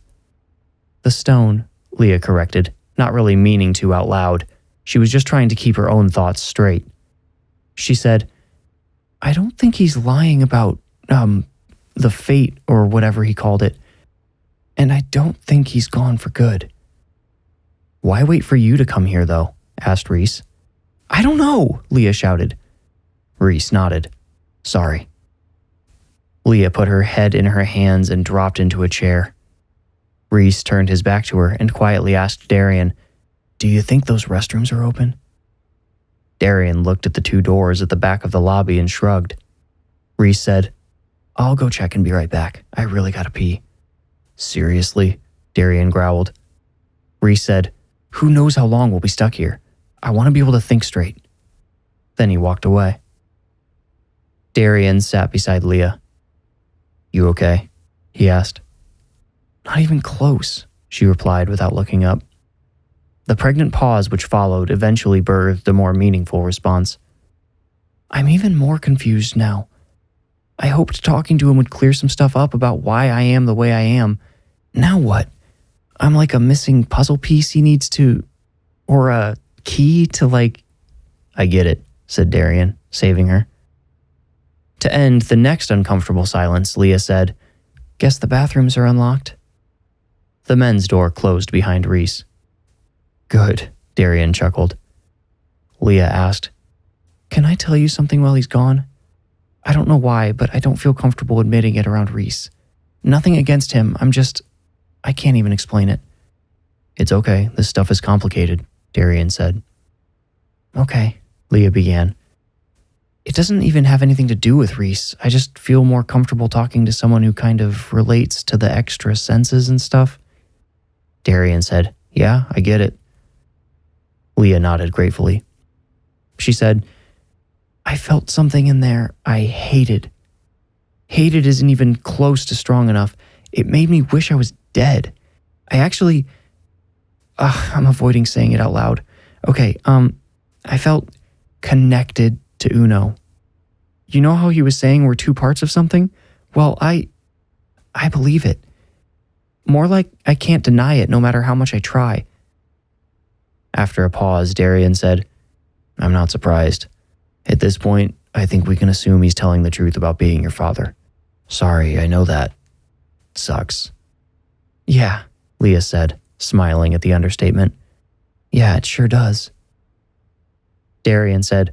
The stone, Leah corrected, not really meaning to out loud. She was just trying to keep her own thoughts straight. She said, I don't think he's lying about, the fate or whatever he called it. And I don't think he's gone for good. Why wait for you to come here, though? Asked Reese. I don't know, Leah shouted. Reese nodded. Sorry. Leah put her head in her hands and dropped into a chair. Reese turned his back to her and quietly asked Darian, Do you think those restrooms are open? Darian looked at the two doors at the back of the lobby and shrugged. Reese said, I'll go check and be right back. I really gotta pee. Seriously? Darian growled. Reese said, Who knows how long we'll be stuck here? I want to be able to think straight. Then he walked away. Darian sat beside Leah. You okay? He asked. Not even close, she replied without looking up. The pregnant pause which followed eventually birthed a more meaningful response. I'm even more confused now. I hoped talking to him would clear some stuff up about why I am the way I am. Now what? I'm like a missing puzzle piece he needs to... or a key to I get it, said Darian, saving her. To end the next uncomfortable silence, Leah said, Guess the bathrooms are unlocked. The men's door closed behind Reese. Good, Darian chuckled. Leah asked, Can I tell you something while he's gone? I don't know why, but I don't feel comfortable admitting it around Reese. Nothing against him, I can't even explain it. It's okay, this stuff is complicated, Darian said. Okay, Leah began. It doesn't even have anything to do with Reese. I just feel more comfortable talking to someone who kind of relates to the extra senses and stuff. Darian said, Yeah, I get it. Leah nodded gratefully. She said, I felt something in there I hated. Hated isn't even close to strong enough. It made me wish I was dead. I actually... I'm avoiding saying it out loud. Okay, I felt connected to Uno. You know how he was saying we're two parts of something? Well, I believe it. More like I can't deny it no matter how much I try. After a pause, Darian said, I'm not surprised. At this point, I think we can assume he's telling the truth about being your father. Sorry, I know that sucks. Yeah, Leah said, smiling at the understatement. Yeah, it sure does. Darian said,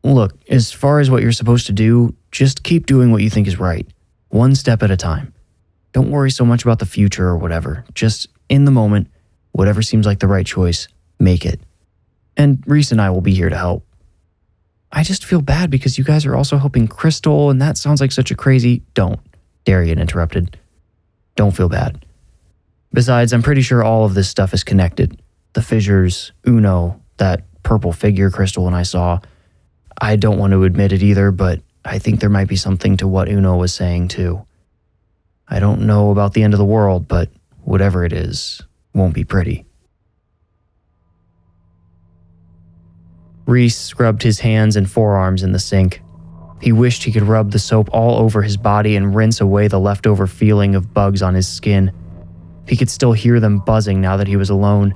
Look, as far as what you're supposed to do, just keep doing what you think is right, one step at a time. Don't worry so much about the future or whatever. Just in the moment, whatever seems like the right choice, make it. And Reese and I will be here to help. I just feel bad because you guys are also helping Crystal, and that sounds like such a crazy... Don't, Darian interrupted. Don't feel bad. Besides, I'm pretty sure all of this stuff is connected. The fissures, Uno, that purple figure Crystal and I saw. I don't want to admit it either, but I think there might be something to what Uno was saying too. I don't know about the end of the world, but whatever it is, won't be pretty. Reese scrubbed his hands and forearms in the sink. He wished he could rub the soap all over his body and rinse away the leftover feeling of bugs on his skin. He could still hear them buzzing now that he was alone.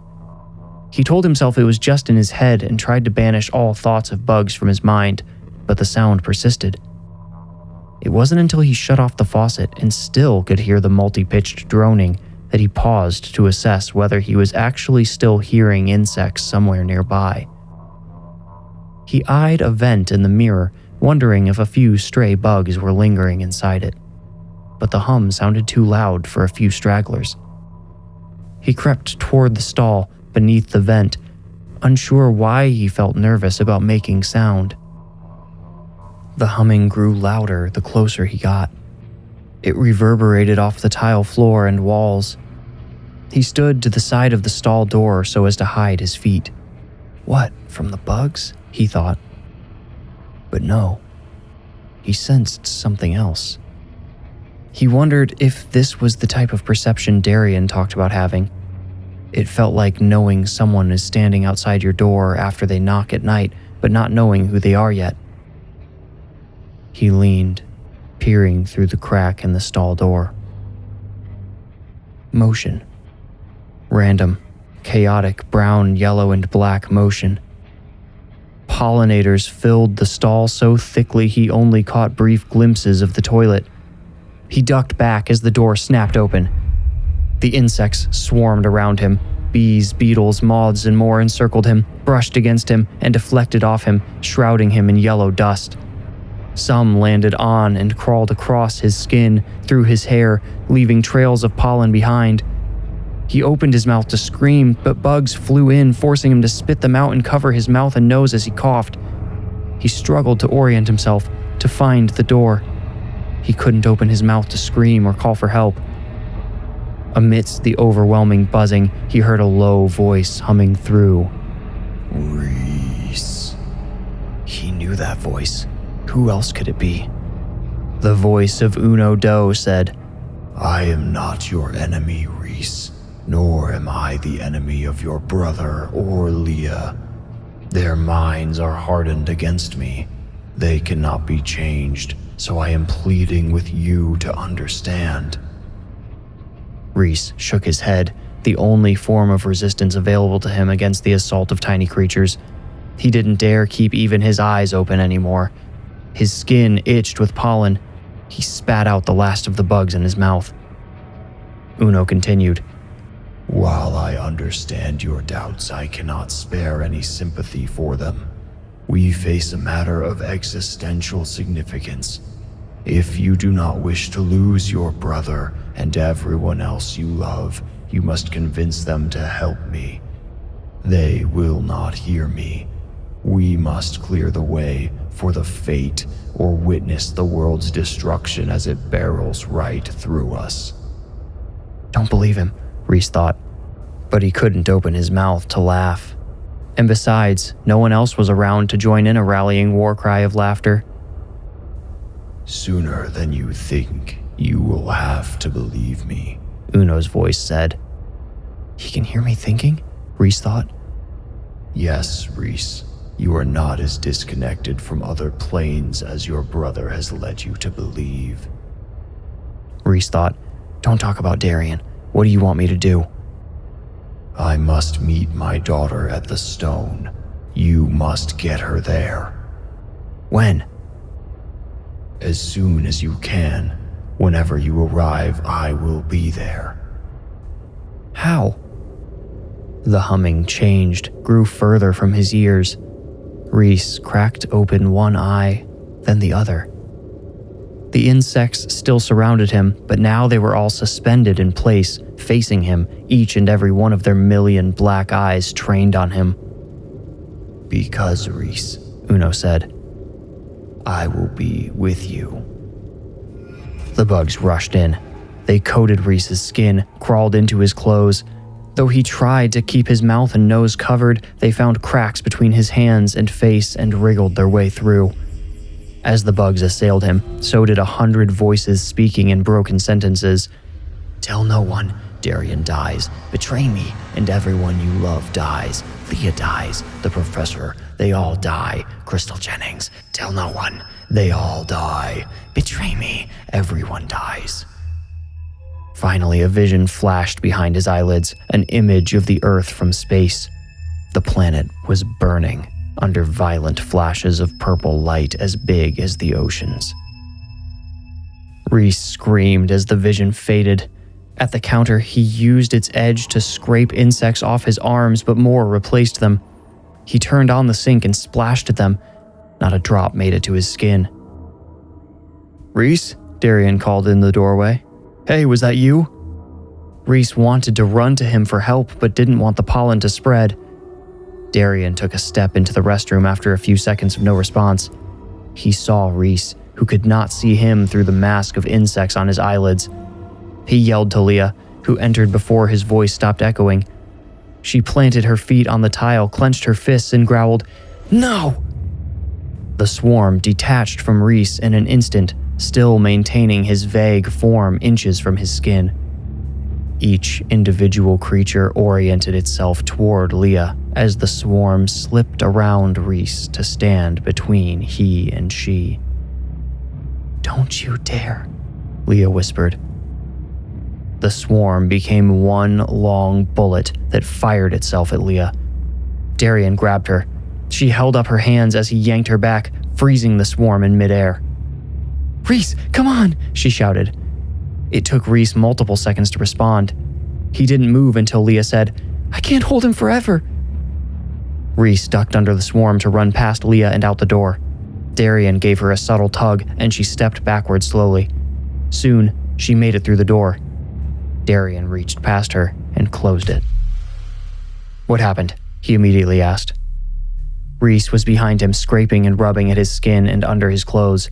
He told himself it was just in his head and tried to banish all thoughts of bugs from his mind, but the sound persisted. It wasn't until he shut off the faucet and still could hear the multi-pitched droning that he paused to assess whether he was actually still hearing insects somewhere nearby. He eyed a vent in the mirror, wondering if a few stray bugs were lingering inside it, but the hum sounded too loud for a few stragglers. He crept toward the stall beneath the vent, unsure why he felt nervous about making sound. The humming grew louder the closer he got. It reverberated off the tile floor and walls. He stood to the side of the stall door so as to hide his feet. What, from the bugs? He thought. But no, he sensed something else. He wondered if this was the type of perception Darian talked about having. It felt like knowing someone is standing outside your door after they knock at night, but not knowing who they are yet. He leaned, peering through the crack in the stall door. Motion. Random, chaotic brown, yellow, and black motion. Pollinators filled the stall so thickly he only caught brief glimpses of the toilet. He ducked back as the door snapped open. The insects swarmed around him. Bees, beetles, moths, and more encircled him, brushed against him, and deflected off him, shrouding him in yellow dust. Some landed on and crawled across his skin, through his hair, leaving trails of pollen behind. He opened his mouth to scream, but bugs flew in, forcing him to spit them out and cover his mouth and nose as he coughed. He struggled to orient himself, to find the door. He couldn't open his mouth to scream or call for help. Amidst the overwhelming buzzing, he heard a low voice humming through. Reese. He knew that voice. Who else could it be? The voice of Uno Doe said, I am not your enemy, Reese, nor am I the enemy of your brother or Leah. Their minds are hardened against me. They cannot be changed, so I am pleading with you to understand. Reese shook his head, the only form of resistance available to him against the assault of tiny creatures. He didn't dare keep even his eyes open anymore. His skin itched with pollen. He spat out the last of the bugs in his mouth. Uno continued. While I understand your doubts, I cannot spare any sympathy for them. We face a matter of existential significance. If you do not wish to lose your brother and everyone else you love, you must convince them to help me. They will not hear me. We must clear the way for the fate or witness the world's destruction as it barrels right through us. Don't believe him, Reese thought, but he couldn't open his mouth to laugh. And besides, no one else was around to join in a rallying war cry of laughter. Sooner than you think, you will have to believe me, Uno's voice said. He can hear me thinking? Reese thought. Yes, Reese. You are not as disconnected from other planes as your brother has led you to believe. Reese thought, don't talk about Darian. What do you want me to do? I must meet my daughter at the stone. You must get her there. When? As soon as you can. Whenever you arrive, I will be there. How? The humming changed, grew further from his ears. Reese cracked open one eye, then the other. The insects still surrounded him, but now they were all suspended in place, facing him, each and every one of their million black eyes trained on him. Because, Reese, Uno said, I will be with you. The bugs rushed in. They coated Reese's skin, crawled into his clothes. Though he tried to keep his mouth and nose covered, they found cracks between his hands and face and wriggled their way through. As the bugs assailed him, so did 100 voices speaking in broken sentences. Tell no one, Darian dies. Betray me, and everyone you love dies. Leah dies. The professor, they all die. Crystal Jennings, tell no one. They all die. Betray me, everyone dies. Finally, a vision flashed behind his eyelids, an image of the Earth from space. The planet was burning under violent flashes of purple light as big as the oceans. Reese screamed as the vision faded. At the counter, he used its edge to scrape insects off his arms, but more replaced them. He turned on the sink and splashed at them. Not a drop made it to his skin. "Reese?" Darian called in the doorway. "Hey, was that you?" Reese wanted to run to him for help, but didn't want the pollen to spread. Darian took a step into the restroom after a few seconds of no response. He saw Reese, who could not see him through the mask of insects on his eyelids. He yelled to Leah, who entered before his voice stopped echoing. She planted her feet on the tile, clenched her fists, and growled, "No!" The swarm detached from Reese in an instant, still maintaining his vague form inches from his skin. Each individual creature oriented itself toward Leah as the swarm slipped around Reese to stand between he and she. "Don't you dare," Leah whispered. The swarm became one long bullet that fired itself at Leah. Darian grabbed her. She held up her hands as he yanked her back, freezing the swarm in midair. "Reese, come on," she shouted. It took Reese multiple seconds to respond. He didn't move until Leah said, "I can't hold him forever." Reese ducked under the swarm to run past Leah and out the door. Darian gave her a subtle tug, and she stepped backward slowly. Soon, she made it through the door. Darian reached past her and closed it. "What happened?" he immediately asked. Reese was behind him, scraping and rubbing at his skin and under his clothes.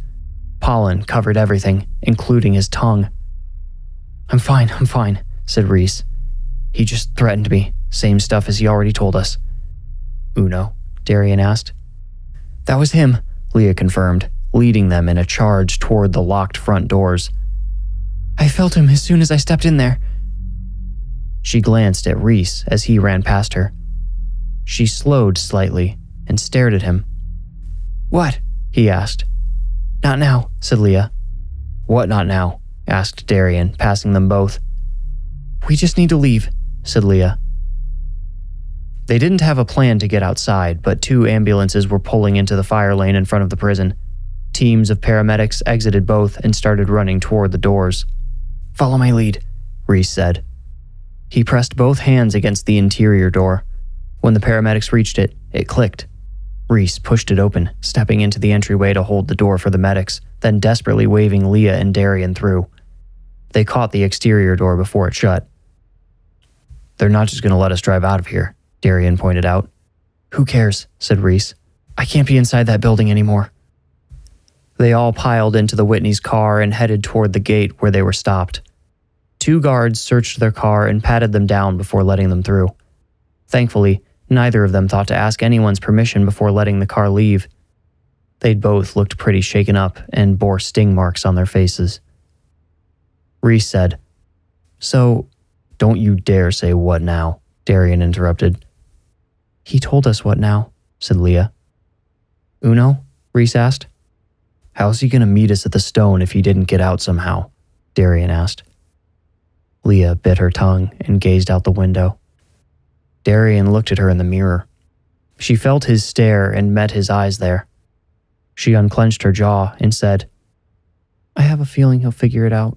Pollen covered everything, including his tongue. I'm fine, said Reese. "He just threatened me, same stuff as he already told us." "Uno?" Darian asked. "That was him," Leah confirmed, leading them in a charge toward the locked front doors. "I felt him as soon as I stepped in there." She glanced at Reese as he ran past her. She slowed slightly and stared at him. "What?" he asked. "Not now," said Leah. "What not now?" asked Darian, passing them both. "We just need to leave," said Leah. They didn't have a plan to get outside, but 2 ambulances were pulling into the fire lane in front of the prison. Teams of paramedics exited both and started running toward the doors. "Follow my lead," Reese said. He pressed both hands against the interior door. When the paramedics reached it, it clicked. Reese pushed it open, stepping into the entryway to hold the door for the medics, then desperately waving Leah and Darian through. They caught the exterior door before it shut. "They're not just going to let us drive out of here," Darian pointed out. "Who cares?" said Reese. "I can't be inside that building anymore." They all piled into the Whitney's car and headed toward the gate where they were stopped. 2 guards searched their car and patted them down before letting them through. Thankfully, neither of them thought to ask anyone's permission before letting the car leave. They'd both looked pretty shaken up and bore sting marks on their faces. Reese said, "So, don't you dare say what now," Darian interrupted. "He told us what now," said Leah. "Uno?" Reese asked. "How's he going to meet us at the stone if he didn't get out somehow?" Darian asked. Leah bit her tongue and gazed out the window. Darian looked at her in the mirror. She felt his stare and met his eyes there. She unclenched her jaw and said, "I have a feeling he'll figure it out."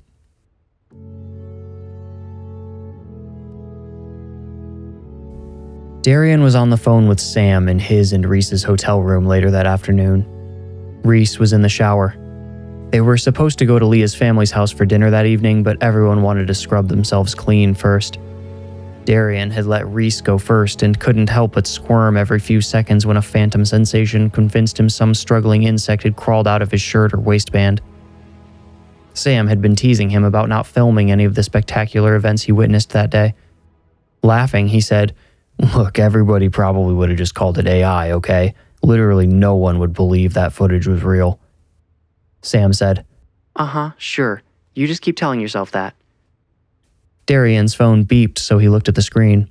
Darian was on the phone with Sam in his and Reese's hotel room later that afternoon. Reese was in the shower. They were supposed to go to Leah's family's house for dinner that evening, but everyone wanted to scrub themselves clean first. Darian had let Reese go first and couldn't help but squirm every few seconds when a phantom sensation convinced him some struggling insect had crawled out of his shirt or waistband. Sam had been teasing him about not filming any of the spectacular events he witnessed that day. Laughing, he said, "Look, everybody probably would have just called it AI, okay? Literally no one would believe that footage was real." Sam said, Sure. You just keep telling yourself that." Darian's phone beeped, so he looked at the screen.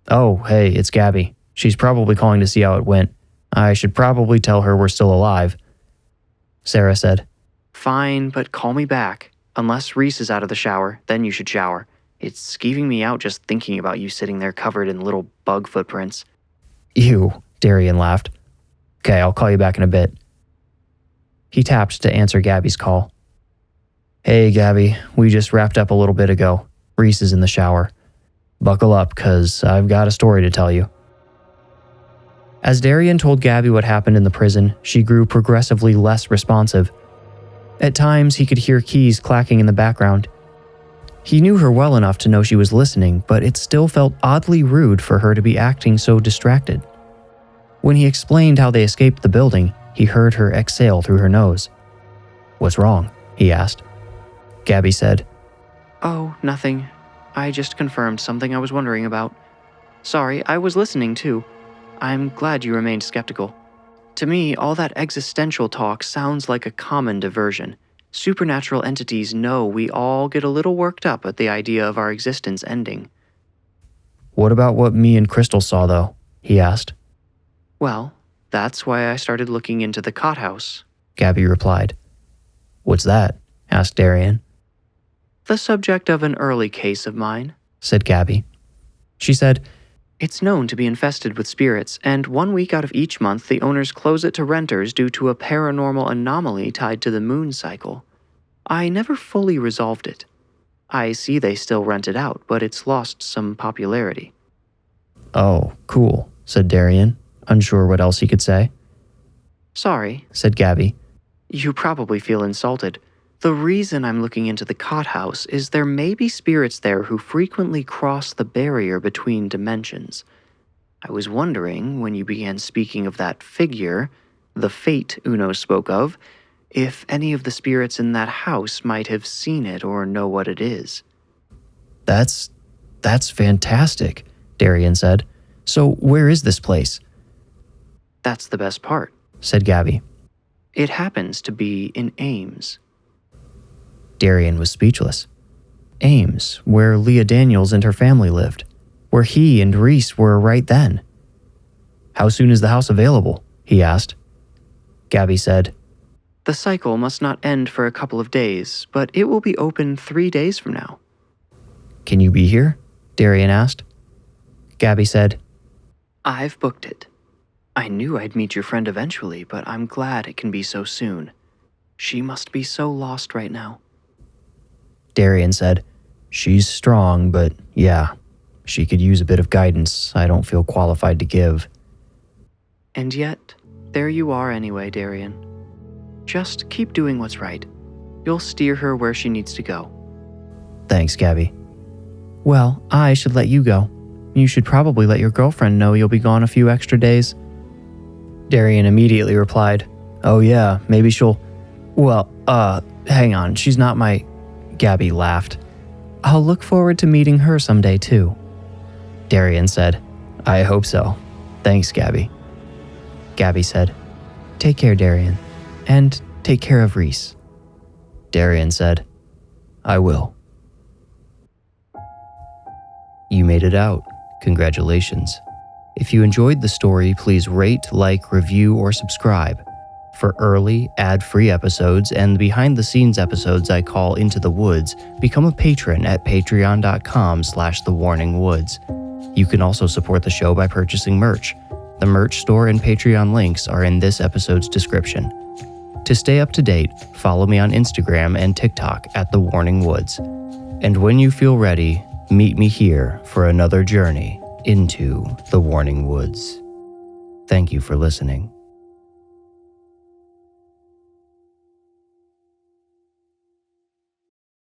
"Oh, hey, it's Gabby. She's probably calling to see how it went. I should probably tell her we're still alive." Sarah said, "Fine, but call me back. Unless Reese is out of the shower, then you should shower. It's skeeving me out just thinking about you sitting there covered in little bug footprints." "Ew," Darian laughed. "Okay, I'll call you back in a bit." He tapped to answer Gabby's call. "Hey, Gabby, we just wrapped up a little bit ago. Reese is in the shower. Buckle up, 'cause I've got a story to tell you." As Darian told Gabby what happened in the prison, she grew progressively less responsive. At times, he could hear keys clacking in the background. He knew her well enough to know she was listening, but it still felt oddly rude for her to be acting so distracted. When he explained how they escaped the building, he heard her exhale through her nose. "What's wrong?" he asked. Gabby said, "Oh, nothing. I just confirmed something I was wondering about. Sorry, I was listening too. I'm glad you remained skeptical. To me, all that existential talk sounds like a common diversion. Supernatural entities know we all get a little worked up at the idea of our existence ending." "What about what me and Crystal saw, though?" he asked. "Well, that's why I started looking into the cot house," Gabby replied. "What's that?" asked Darian. "The subject of an early case of mine," said Gabby. She said, "It's known to be infested with spirits, and 1 week out of each month the owners close it to renters due to a paranormal anomaly tied to the moon cycle. I never fully resolved it. I see they still rent it out, but it's lost some popularity." "Oh, cool," said Darian, unsure what else he could say. "Sorry," said Gabby. "You probably feel insulted. The reason I'm looking into the cot house is there may be spirits there who frequently cross the barrier between dimensions. I was wondering, when you began speaking of that figure, the fate Uno spoke of, if any of the spirits in that house might have seen it or know what it is." That's fantastic," Darian said. "So where is this place?" "That's the best part," said Gabby. "It happens to be in Ames." Darian was speechless. Ames, where Leah Daniels and her family lived, where he and Reese were right then. "How soon is the house available?" he asked. Gabby said, "The cycle must not end for a couple of days, but it will be open 3 days from now." "Can you be here?" Darian asked. Gabby said, "I've booked it. I knew I'd meet your friend eventually, but I'm glad it can be so soon. She must be so lost right now." Darian said, "She's strong, but yeah, she could use a bit of guidance I don't feel qualified to give." "And yet, there you are anyway, Darian. Just keep doing what's right. You'll steer her where she needs to go." "Thanks, Gabby." "Well, I should let you go. You should probably let your girlfriend know you'll be gone a few extra days." Darian immediately replied, "Oh yeah, maybe she'll... Well, hang on, she's not my..." Gabby laughed. "I'll look forward to meeting her someday too." Darian said, "I hope so. Thanks, Gabby." Gabby said, "Take care, Darian, and take care of Reese." Darian said, "I will." You made it out. Congratulations. If you enjoyed the story, please rate, like, review, or subscribe. For early, ad-free episodes and behind-the-scenes episodes I call Into the Woods, become a patron at patreon.com/thewarningwoods. You can also support the show by purchasing merch. The merch store and Patreon links are in this episode's description. To stay up to date, follow me on Instagram and TikTok at The Warning Woods. And when you feel ready, meet me here for another journey into the Warning Woods. Thank you for listening.